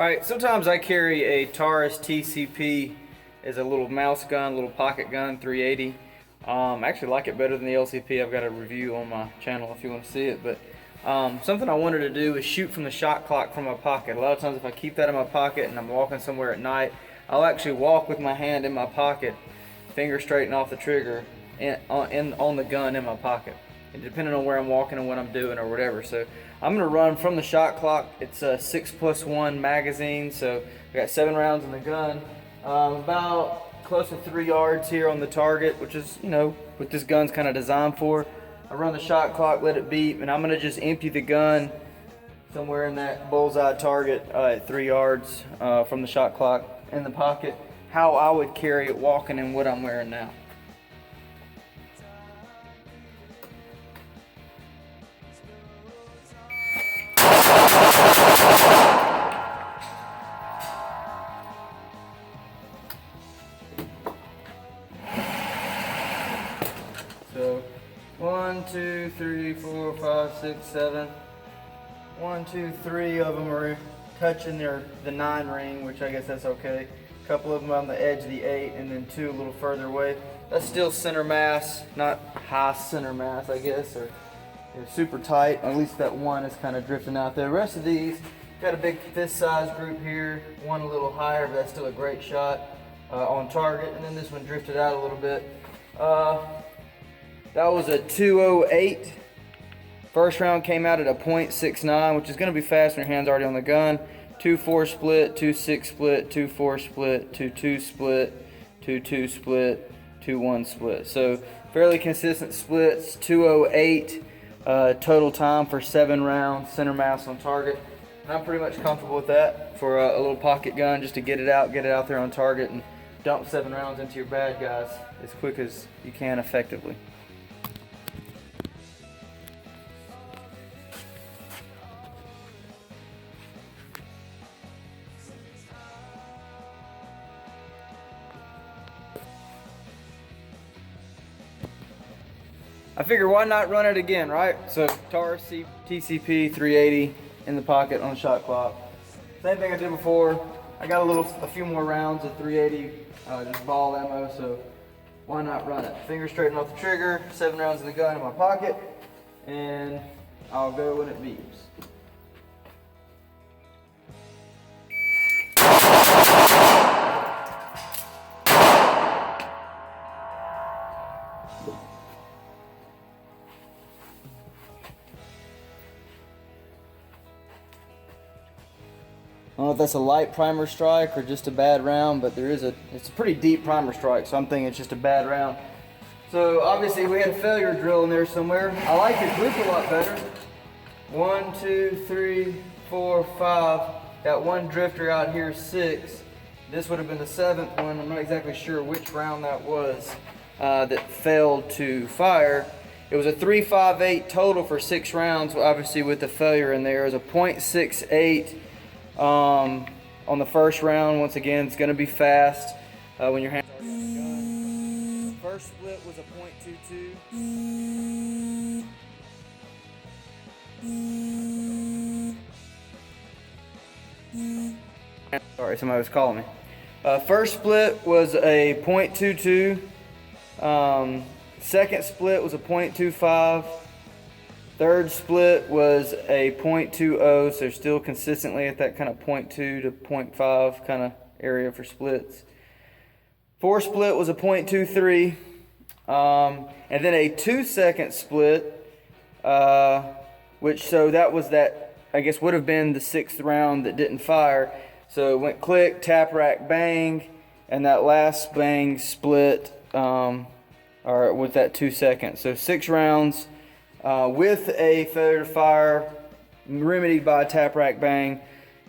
Alright, sometimes I carry a Taurus TCP as a little mouse gun, little pocket gun, 380. I actually like it better than the LCP. I've got a review on my channel if you want to see it. But something I wanted to do is shoot from the shot clock from my pocket. A lot of times if I keep that in my pocket and I'm walking somewhere at night, I'll actually walk with my hand in my pocket, finger straight off the trigger, on the gun in my pocket. And depending on where I'm walking and what I'm doing or whatever. So I'm going to run from the shot clock. It's a 6+1 magazine, so I got 7 rounds in the gun. About close to 3 yards here on the target, which is, you know, what this gun's kind of designed for. I run the shot clock, let it beep, and I'm going to just empty the gun somewhere in that bullseye target at 3 yards from the shot clock in the pocket. How I would carry it walking and what I'm wearing now. So 1, 2, 3, 4, 5, 6, 7. 1, 2, 3 of them are touching the 9 ring, which I guess that's okay. A couple of them on the edge of the 8, and then 2 a little further away. That's still center mass, not high center mass, I guess, or super tight. At least that one is kind of drifting out there. The rest of these, got a big fist size group here. One a little higher, but that's still a great shot on target. And then this one drifted out a little bit. That was a 208. First round came out at a .69, which is going to be fast when your hand's already on the gun. 2-4 split, 2-6 split, 2-4 split, 2-2 split, 2-2 split, 2-1 split. So fairly consistent splits. 208 total time for 7 rounds, center mass on target. And I'm pretty much comfortable with that for a little pocket gun, just to get it out there on target and dump 7 rounds into your bad guys as quick as you can effectively. I figured why not run it again, right? So Taurus TCP 380 in the pocket on the shot clock. Same thing I did before. I got a few more rounds of 380 just ball ammo, so why not run it? Finger straighten off the trigger, 7 rounds of the gun in my pocket, and I'll go when it beeps. I don't know if that's a light primer strike or just a bad round, but it's a pretty deep primer strike, so I'm thinking it's just a bad round. So obviously we had a failure drill in there somewhere. I like the grip a lot better. 1, 2, 3, 4, 5. Got one drifter out here, 6. This would have been the 7th one. I'm not exactly sure which round that was that failed to fire. It was a 3.58 total for 6 rounds, obviously with the failure in there. It was a .68 on the first round. Once again, it's going to be fast when your hands are on the gun. First split was a .22. Sorry, somebody was calling me. First split was a .22. Second split was a .25. Third split was a .20, so still consistently at that kind of .2 to .5 kind of area for splits. Fourth split was a .23, and then a 2-second split, so that was that, I guess would have been the 6th round that didn't fire. So it went click, tap, rack, bang, and that last bang split or with that 2 seconds. So 6 rounds. With a failure to fire, remedied by a tap, rack, bang,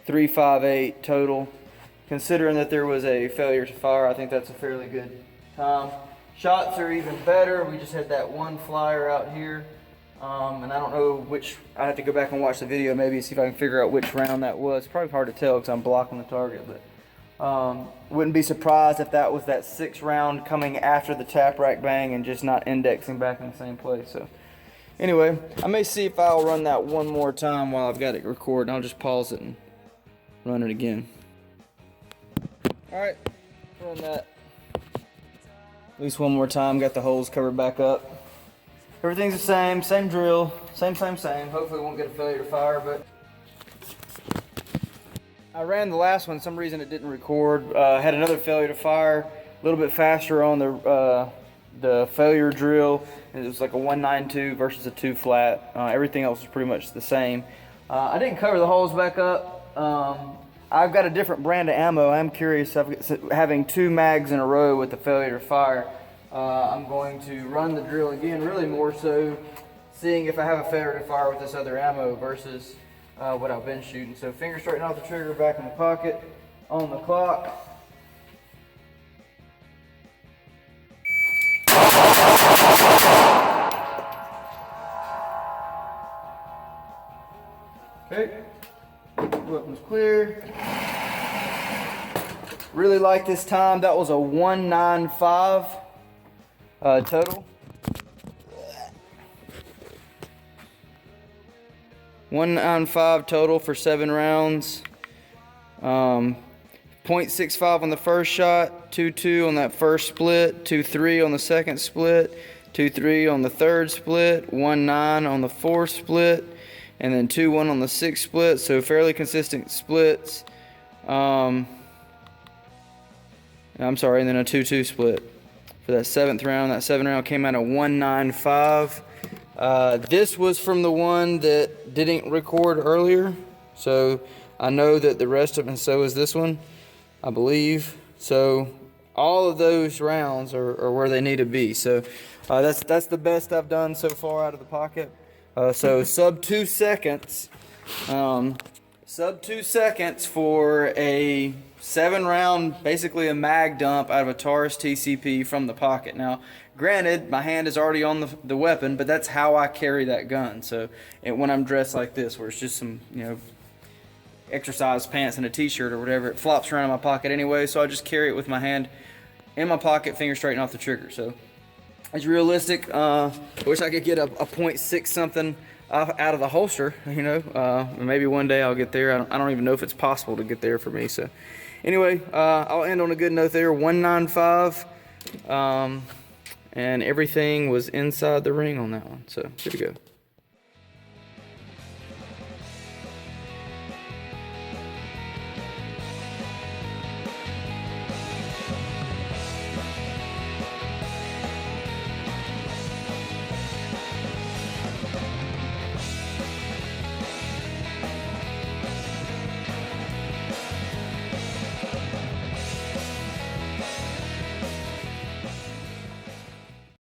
3.58 total. Considering that there was a failure to fire, I think that's a fairly good time. Shots are even better. We just had that one flyer out here, and I don't know which. I have to go back and watch the video, maybe see if I can figure out which round that was. Probably hard to tell because I'm blocking the target, but wouldn't be surprised if that was that 6th round coming after the tap, rack, bang, and just not indexing back in the same place. So. Anyway, I may see if I'll run that one more time while I've got it recording. I'll just pause it and run it again. Alright, run that at least one more time, got the holes covered back up. Everything's the same drill, same. Hopefully it won't get a failure to fire, but I ran the last one, some reason it didn't record. Had another failure to fire, a little bit faster on the failure drill. It was like a 192 versus a 2 flat. Everything else was pretty much the same. I didn't cover the holes back up. I've got a different brand of ammo. I'm curious, having 2 mags in a row with the failure to fire. I'm going to run the drill again, really more so seeing if I have a failure to fire with this other ammo versus what I've been shooting. So finger straighten off the trigger, back in the pocket, on the clock. Okay, weapon's clear. Really like this time. That was a 195 total. 195 total for 7 rounds. 0.65 on the first shot, 2.2 on that first split, 2.3 on the second split, 2.3 on the third split, 1.9 on the fourth split, and then 2.1 on the sixth split. So fairly consistent splits. I'm sorry, and then a 2.2 split for that 7th round. That 7th round came out at 195. This was from the one that didn't record earlier, so I know that the rest of them, and so is this one, I believe. So all of those rounds are where they need to be. So that's the best I've done so far out of the pocket. So sub 2 seconds. Sub 2 seconds for a 7 round, basically a mag dump out of a Taurus TCP from the pocket. Now, granted, my hand is already on the weapon, but that's how I carry that gun. So when I'm dressed like this, where it's just some, exercise pants and a t-shirt or whatever, it flops around in my pocket anyway, so I just carry it with my hand in my pocket, finger straighten off the trigger. So it's realistic. I wish I could get a 0.6 something out of the holster, maybe one day I'll get there. I don't even know if it's possible to get there for me. So anyway, I'll end on a good note there. 195, and everything was inside the ring on that one, so good to go.